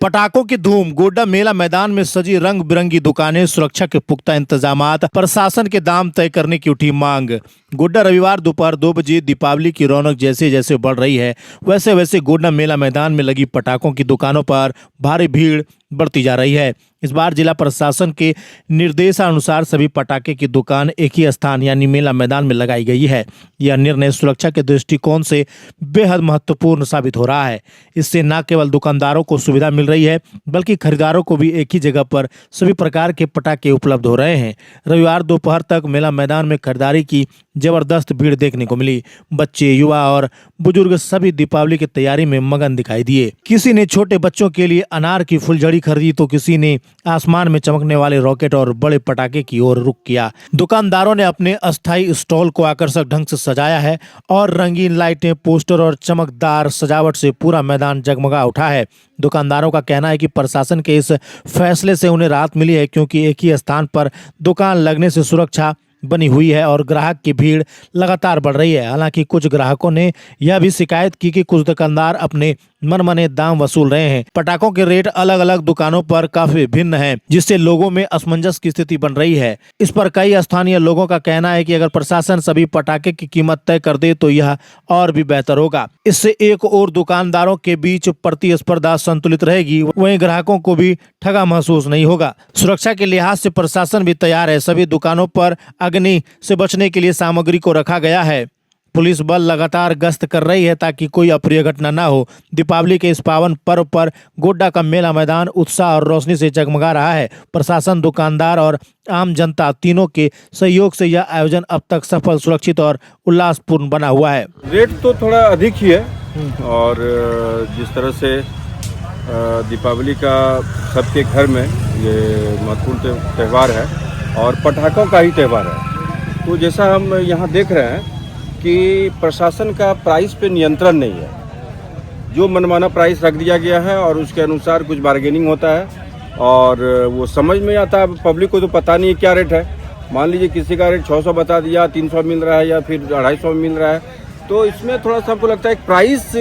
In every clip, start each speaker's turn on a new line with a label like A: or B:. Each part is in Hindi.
A: पटाखों की धूम। गोड्डा मेला मैदान में सजी रंग बिरंगी दुकानें, सुरक्षा के पुख्ता इंतजामात, प्रशासन के दाम तय करने की उठी मांग। गोड्डा रविवार दोपहर 2 बजे दीपावली की रौनक जैसे जैसे बढ़ रही है, वैसे वैसे गोड्डा मेला मैदान में लगी पटाखों की दुकानों पर भारी भीड़ बढ़ती जा रही है। इस बार जिला प्रशासन के निर्देशानुसार सभी पटाखे की दुकान एक ही स्थान यानी मेला मैदान में लगाई गई है। यह निर्णय सुरक्षा के दृष्टिकोण से बेहद महत्वपूर्ण साबित हो रहा है। इससे न केवल दुकानदारों को सुविधा मिल रही है, बल्कि खरीदारों को भी एक ही जगह पर सभी प्रकार के पटाखे उपलब्ध हो रहे हैं। रविवार दोपहर तक मेला मैदान में खरीदारी की जबरदस्त भीड़ देखने को मिली। बच्चे, युवा और बुजुर्ग सभी दीपावली की तैयारी में मगन दिखाई दिए। किसी ने छोटे बच्चों के लिए अनार की फुलझड़ी खरीदी तो किसी ने आसमान में चमकने वाले रॉकेट और बड़े पटाखे की ओर रुख किया। दुकानदारों ने अपने अस्थायी स्टॉल को आकर्षक ढंग से सजाया है और रंगीन लाइटें, पोस्टर और चमकदार सजावट से पूरा मैदान जगमगा उठा है। दुकानदारों का कहना है कि प्रशासन के इस फैसले से उन्हें राहत मिली है, क्योंकि एक ही स्थान पर दुकान लगने से सुरक्षा बनी हुई है और ग्राहक की भीड़ लगातार बढ़ रही है। हालांकि कुछ ग्राहकों ने यह भी शिकायत की कि कुछ दुकानदार अपने मनमाने दाम वसूल रहे हैं। पटाखों के रेट अलग अलग दुकानों पर काफी भिन्न हैं, जिससे लोगों में असमंजस की स्थिति बन रही है। इस पर कई स्थानीय लोगों का कहना है कि अगर प्रशासन सभी पटाखे की कीमत तय कर दे तो यह और भी बेहतर होगा। इससे एक और दुकानदारों के बीच प्रतिस्पर्धा संतुलित रहेगी, वहीं ग्राहकों को भी ठगा महसूस नहीं होगा। सुरक्षा के लिहाज से प्रशासन भी तैयार है। सभी दुकानों पर अग्नि से बचने के लिए सामग्री को रखा गया है। पुलिस बल लगातार गश्त कर रही है ताकि कोई अप्रिय घटना न हो। दीपावली के इस पावन पर्व पर गोड्डा का मेला मैदान उत्साह और रोशनी से जगमगा रहा है। प्रशासन, दुकानदार और आम जनता तीनों के सहयोग से यह आयोजन अब तक सफल, सुरक्षित और उल्लासपूर्ण बना हुआ है।
B: रेट तो थोड़ा अधिक ही है और जिस तरह से दीपावली का सबके घर में ये महत्वपूर्ण त्यौहार है और पटाखों का ही त्यौहार है, तो जैसा हम यहाँ देख रहे हैं कि प्रशासन का प्राइस पे नियंत्रण नहीं है। जो मनमाना प्राइस रख दिया गया है और उसके अनुसार कुछ बार्गेनिंग होता है और वो समझ में आता है। पब्लिक को तो पता नहीं है क्या रेट है। मान लीजिए किसी का रेट 600 बता दिया, 300 मिल रहा है या फिर 250 मिल रहा है, तो इसमें थोड़ा सा हमको लगता है प्राइस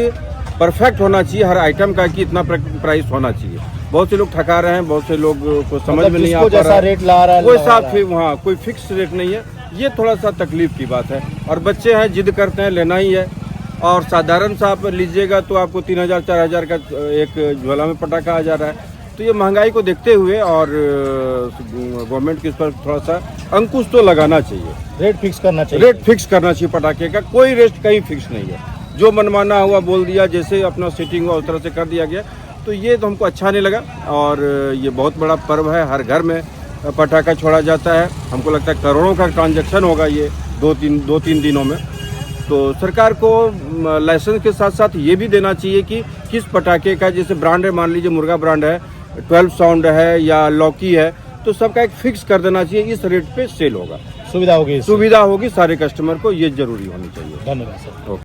B: परफेक्ट होना चाहिए हर आइटम का, कि इतना प्राइस होना चाहिए। बहुत से लोग ठका रहे हैं, बहुत से लोग को समझ में नहीं आ पा रहा है। कोई साथ वहाँ कोई फिक्स रेट नहीं है, ये थोड़ा सा तकलीफ की बात है। और बच्चे हैं, जिद करते हैं, लेना ही है। और साधारण सा आप लीजिएगा तो आपको 3000 4000 का एक झोला में पटाखा आ जा रहा है। तो ये महंगाई को देखते हुए और गवर्नमेंट के इस पर थोड़ा सा अंकुश तो लगाना चाहिए।
A: रेट फिक्स करना चाहिए।
B: रेट फिक्स करना चाहिए पटाखे का। कोई रेट कहीं फिक्स नहीं है। जो मनमाना हुआ बोल दिया, जैसे अपना सेटिंग हुआ उस तरह से कर दिया गया, तो ये तो हमको अच्छा नहीं लगा। और ये बहुत बड़ा पर्व है, हर घर में पटाखा छोड़ा जाता है। हमको लगता है करोड़ों का ट्रांजैक्शन होगा ये दो तीन दिनों में। तो सरकार को लाइसेंस के साथ साथ ये भी देना चाहिए कि किस पटाखे का, जैसे ब्रांड है, मान लीजिए मुर्गा ब्रांड है, 12 साउंड है या लॉकी है, तो सबका एक फिक्स कर देना चाहिए। इस रेट पे सेल होगा, सुविधा होगी सारे कस्टमर को, ये जरूरी होनी चाहिए।
A: धन्यवाद सर।